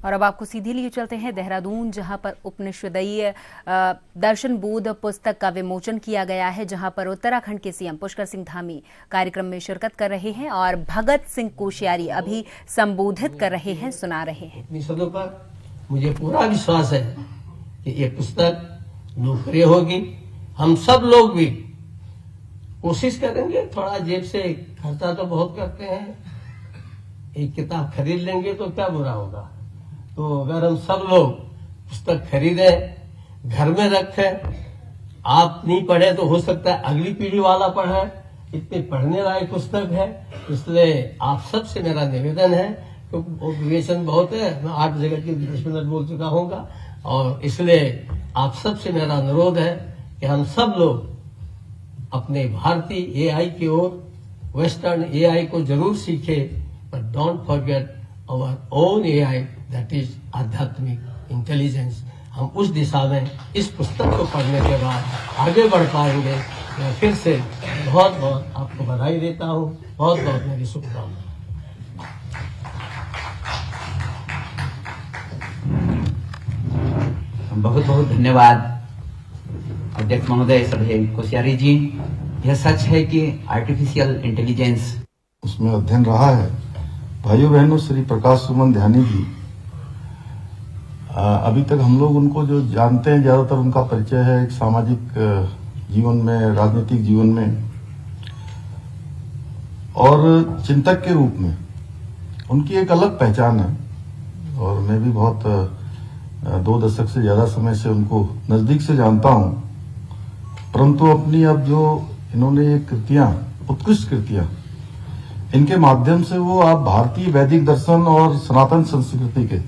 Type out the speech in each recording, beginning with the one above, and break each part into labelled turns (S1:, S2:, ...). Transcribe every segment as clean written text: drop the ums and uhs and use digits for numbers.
S1: और अब आपको सीधे लिए चलते हैं देहरादून, जहां पर उपनिषदीय दर्शन बोध पुस्तक का विमोचन किया गया है, जहां पर उत्तराखंड के सीएम पुष्कर सिंह धामी कार्यक्रम में शिरकत कर रहे हैं और भगत सिंह कोश्यारी अभी संबोधित कर रहे हैं, सुना रहे हैं।
S2: उपनिषदों पर मुझे पूरा विश्वास है कि ये पुस्तक लोकप्रिय होगी। हम सब लोग भी कोशिश करेंगे, थोड़ा जेब से खर्चा तो बहुत करते हैं, एक किताब खरीद लेंगे तो क्या बुरा होगा। तो अगर हम सब लोग पुस्तक खरीदें, घर में रखें, आप नहीं पढ़े तो हो सकता है अगली पीढ़ी वाला पढ़े, इतनी पढ़ने लायक पुस्तक है। इसलिए आप सबसे मेरा निवेदन है, क्योंकि विवेचन बहुत है, मैं 8 जगह की 10 मिनट बोल चुका हूँगा, और इसलिए आप सबसे मेरा अनुरोध है कि हम सब लोग अपने भारतीय एआई की ओर, वेस्टर्न एआई को जरूर सीखें, but don't forget our own AI, that is आध्यात्मिक इंटेलिजेंस। हम उस दिशा में इस पुस्तक को पढ़ने के बाद आगे बढ़ पाएंगे। मैं फिर से बहुत बहुत आपको बधाई देता हूँ, बहुत बहुत मेरी शुभकामनाएं।
S3: बहुत बहुत धन्यवाद अध्यक्ष महोदय श्री कोश्यारी जी। यह सच है कि आर्टिफिशियल इंटेलिजेंस
S4: उसमें अध्ययन रहा है। भाइयों बहनों, श्री प्रकाश सुमन ध्यानी जी, अभी तक हम लोग उनको जो जानते हैं, ज्यादातर उनका परिचय है एक सामाजिक जीवन में, राजनीतिक जीवन में, और चिंतक के रूप में उनकी एक अलग पहचान है। और मैं भी बहुत 2 दशक से ज्यादा समय से उनको नजदीक से जानता हूं, परंतु अपनी अब जो इन्होंने ये कृतियां, उत्कृष्ट कृतियां, इनके माध्यम से वो आप भारतीय वैदिक दर्शन और सनातन संस्कृति के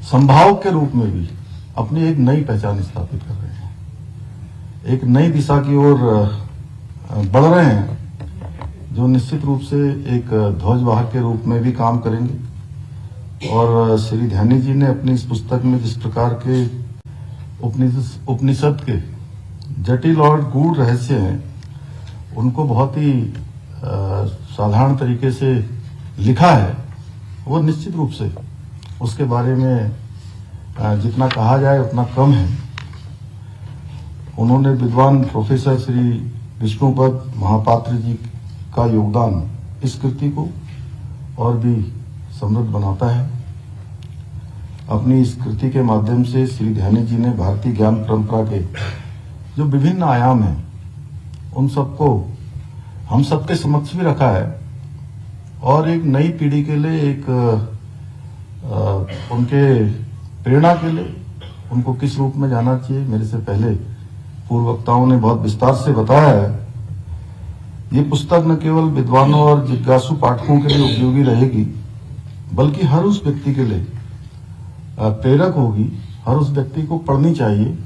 S4: संभावक के रूप में भी अपनी एक नई पहचान स्थापित कर रहे हैं, एक नई दिशा की ओर बढ़ रहे हैं, जो निश्चित रूप से एक ध्वजवाहक के रूप में भी काम करेंगे। और श्री ध्यानी जी ने अपनी इस पुस्तक में जिस प्रकार के उपनिषद के जटिल और गूढ़ रहस्य हैं, उनको बहुत ही साधारण तरीके से लिखा है, वो निश्चित रूप से उसके बारे में जितना कहा जाए उतना कम है। उन्होंने विद्वान प्रोफेसर श्री विष्णुपद महापात्र जी का योगदान इस कृति को और भी समृद्ध बनाता है। अपनी इस कृति के माध्यम से श्री ध्यानी जी ने भारतीय ज्ञान परंपरा के जो विभिन्न आयाम हैं, उन सबको हम सबके समक्ष भी रखा है, और एक नई पीढ़ी के लिए, एक उनके प्रेरणा के लिए उनको किस रूप में जाना चाहिए, मेरे से पहले पूर्व वक्ताओं ने बहुत विस्तार से बताया है। ये पुस्तक न केवल विद्वानों और जिज्ञासु पाठकों के लिए उपयोगी रहेगी, बल्कि हर उस व्यक्ति के लिए प्रेरक होगी। हर उस व्यक्ति को पढ़नी चाहिए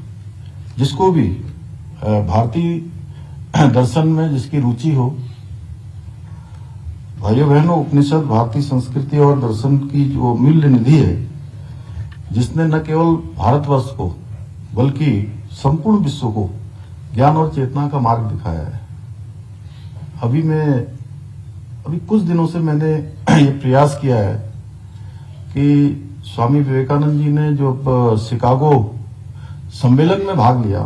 S4: जिसको भी भारतीय दर्शन में जिसकी रुचि हो। भाइयों बहनों, उपनिषद भारतीय संस्कृति और दर्शन की जो मूल्य निधि है, जिसने न केवल भारतवर्ष को बल्कि संपूर्ण विश्व को ज्ञान और चेतना का मार्ग दिखाया है। अभी कुछ दिनों से मैंने ये प्रयास किया है कि स्वामी विवेकानंद जी ने जो शिकागो सम्मेलन में भाग लिया,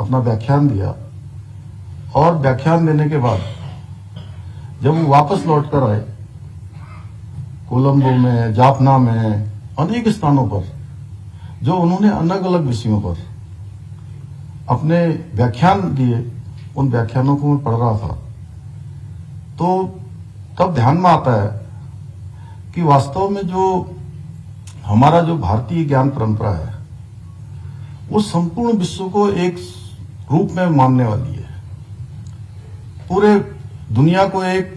S4: अपना व्याख्यान दिया, और व्याख्यान देने के बाद जब वो वापस लौट कर आए, कोलंबो में, जाफना में, अनेक स्थानों पर जो उन्होंने अलग अलग विषयों पर अपने व्याख्यान दिए, उन व्याख्यानों को मैं पढ़ रहा था, तो तब ध्यान में आता है कि वास्तव में जो हमारा जो भारतीय ज्ञान परंपरा है, वो संपूर्ण विश्व को एक रूप में मानने वाली है, पूरे दुनिया को एक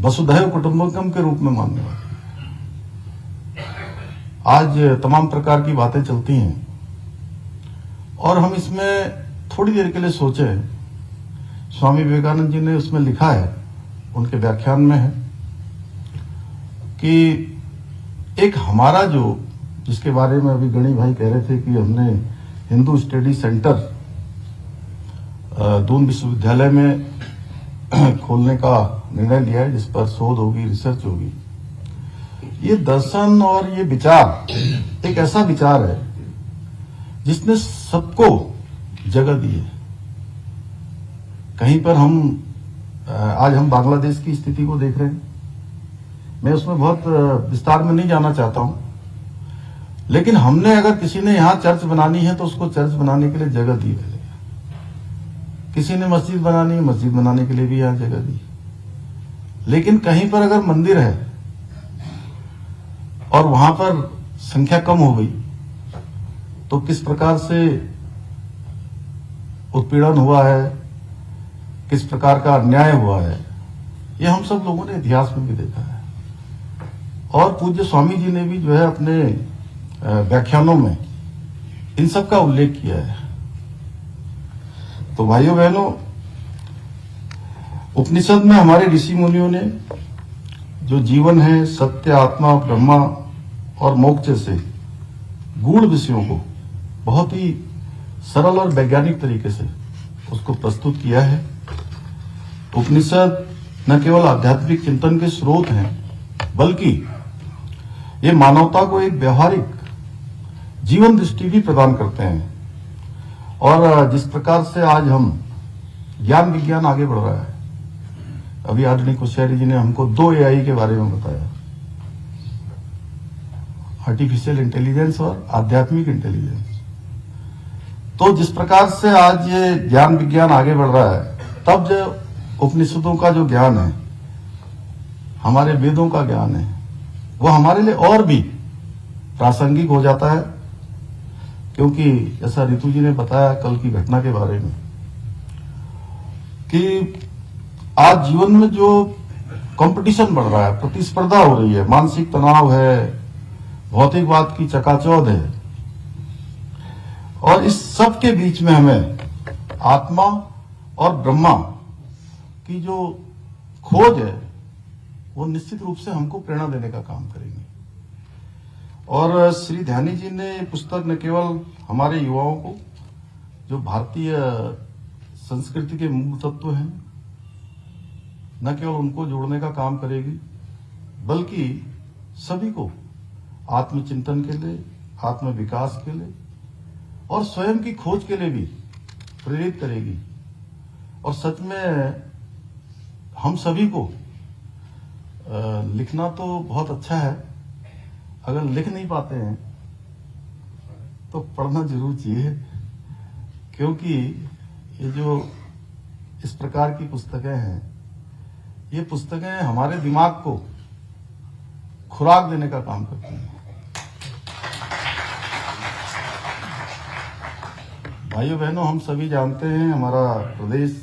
S4: वसुधैव कुटुंबकम के रूप में मानने वाली है। आज तमाम प्रकार की बातें चलती हैं, और हम इसमें थोड़ी देर के लिए सोचें। स्वामी विवेकानंद जी ने उसमें लिखा है, उनके व्याख्यान में है, कि एक हमारा जो, जिसके बारे में अभी गणी भाई कह रहे थे कि हमने हिंदू स्टडी सेंटर दून विश्वविद्यालय में खोलने का निर्णय लिया है, जिस पर शोध होगी, रिसर्च होगी। ये दर्शन और ये विचार एक ऐसा विचार है जिसने सबको जगह दी है। कहीं पर आज हम बांग्लादेश की स्थिति को देख रहे हैं। मैं उसमें बहुत विस्तार में नहीं जाना चाहता हूं, लेकिन हमने अगर किसी ने यहां चर्च बनानी है तो उसको चर्च बनाने के लिए जगह दी है। किसी ने मस्जिद बनानी है, मस्जिद बनाने के लिए भी यहां जगह दी। लेकिन कहीं पर अगर मंदिर है और वहां पर संख्या कम हो गई तो किस प्रकार से उत्पीड़न हुआ है, किस प्रकार का अन्याय हुआ है, ये हम सब लोगों ने इतिहास में भी देखा है। और पूज्य स्वामी जी ने भी जो है अपने व्याख्यानों में इन सब का उल्लेख किया है। तो भाइयों बहनों, उपनिषद में हमारे ऋषि मुनियों ने जो जीवन है, सत्य, आत्मा, ब्रह्मा और मोक्ष से गूढ़ विषयों को बहुत ही सरल और वैज्ञानिक तरीके से उसको प्रस्तुत किया है। उपनिषद न केवल आध्यात्मिक चिंतन के स्रोत हैं, बल्कि ये मानवता को एक व्यवहारिक जीवन दृष्टि भी प्रदान करते हैं। और जिस प्रकार से आज हम ज्ञान विज्ञान आगे बढ़ रहा है, अभी आदरणीय कोश्यारी जी ने हमको 2 AI के बारे में बताया, आर्टिफिशियल इंटेलिजेंस और आध्यात्मिक इंटेलिजेंस। तो जिस प्रकार से आज ये ज्ञान विज्ञान आगे बढ़ रहा है, तब जो उपनिषदों का जो ज्ञान है, हमारे वेदों का ज्ञान है, वो हमारे लिए और भी प्रासंगिक हो जाता है। क्योंकि जैसा रितु जी ने बताया कल की घटना के बारे में कि आज जीवन में जो कंपटीशन बढ़ रहा है, प्रतिस्पर्धा हो रही है, मानसिक तनाव है, भौतिकवाद की चकाचौंध है, और इस सब के बीच में हमें आत्मा और ब्रह्मा की जो खोज है वो निश्चित रूप से हमको प्रेरणा देने का काम करेगी। और श्री ध्यानी जी ने ये पुस्तक न केवल हमारे युवाओं को जो भारतीय संस्कृति के मूल तत्व हैं, न केवल उनको जोड़ने का काम करेगी, बल्कि सभी को आत्मचिंतन के लिए, आत्म विकास के लिए और स्वयं की खोज के लिए भी प्रेरित करेगी। और सच में हम सभी को लिखना तो बहुत अच्छा है, अगर लिख नहीं पाते हैं तो पढ़ना जरूर चाहिए। क्योंकि ये जो इस प्रकार की पुस्तकें हैं, ये पुस्तकें हमारे दिमाग को खुराक देने का काम करती हैं। भाइयों बहनों, हम सभी जानते हैं हमारा प्रदेश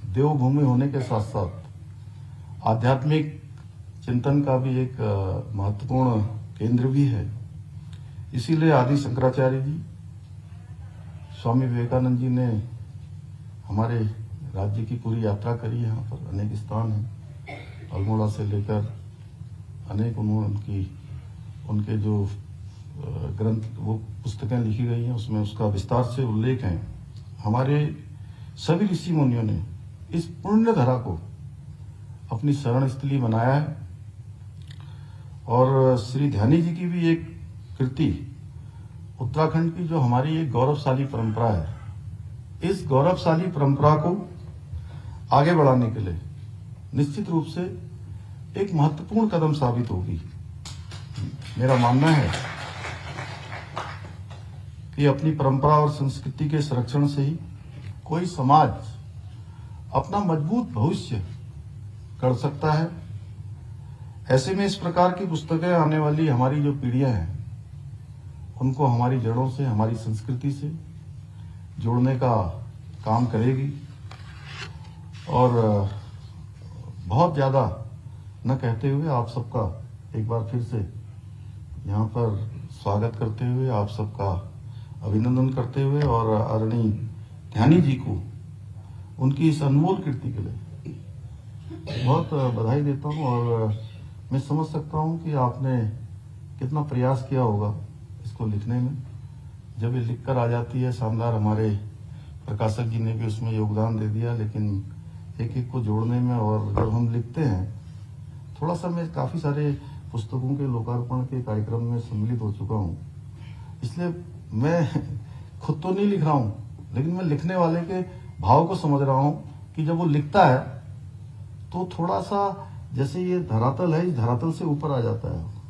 S4: देवभूमि होने के साथ साथ आध्यात्मिक चिंतन का भी एक महत्वपूर्ण केंद्र भी है। इसीलिए आदि शंकराचार्य जी, स्वामी विवेकानंद जी ने हमारे राज्य की पूरी यात्रा करी। यहाँ पर अनेक स्थान हैं, अल्मोड़ा से लेकर अनेक उनके जो ग्रंथ, वो पुस्तकें लिखी गई हैं, उसमें उसका विस्तार से उल्लेख है। हमारे सभी ऋषि मुनियों ने इस पुण्य धरा को अपनी शरण स्थली बनाया है। और श्री ध्यानी जी की भी एक कृति, उत्तराखंड की जो हमारी एक गौरवशाली परंपरा है, इस गौरवशाली परंपरा को आगे बढ़ाने के लिए निश्चित रूप से एक महत्वपूर्ण कदम साबित होगी। मेरा मानना है कि अपनी परंपरा और संस्कृति के संरक्षण से ही कोई समाज अपना मजबूत भविष्य कर सकता है। ऐसे में इस प्रकार की पुस्तकें आने वाली हमारी जो पीढ़ियां हैं, उनको हमारी जड़ों से, हमारी संस्कृति से जोड़ने का काम करेगी। और बहुत ज्यादा न कहते हुए आप सबका एक बार फिर से यहाँ पर स्वागत करते हुए, आप सबका अभिनंदन करते हुए और आदरणीय ध्यानी जी को उनकी इस अनमोल कृति के लिए बहुत बधाई देता हूँ। और मैं समझ सकता हूँ कि आपने कितना प्रयास किया होगा इसको लिखने में। जब ये लिखकर आ जाती है शानदार, हमारे प्रकाशक जी ने भी उसमें योगदान दे दिया, लेकिन एक एक को जोड़ने में, और जब हम लिखते हैं थोड़ा सा, मैं काफी सारे पुस्तकों के लोकार्पण के कार्यक्रम में सम्मिलित हो चुका हूं, इसलिए मैं खुद तो नहीं लिख रहा हूं, लेकिन मैं लिखने वाले के भाव को समझ रहा हूं कि जब वो लिखता है तो थोड़ा सा जैसे ये धरातल है, इस धरातल से ऊपर आ जाता है।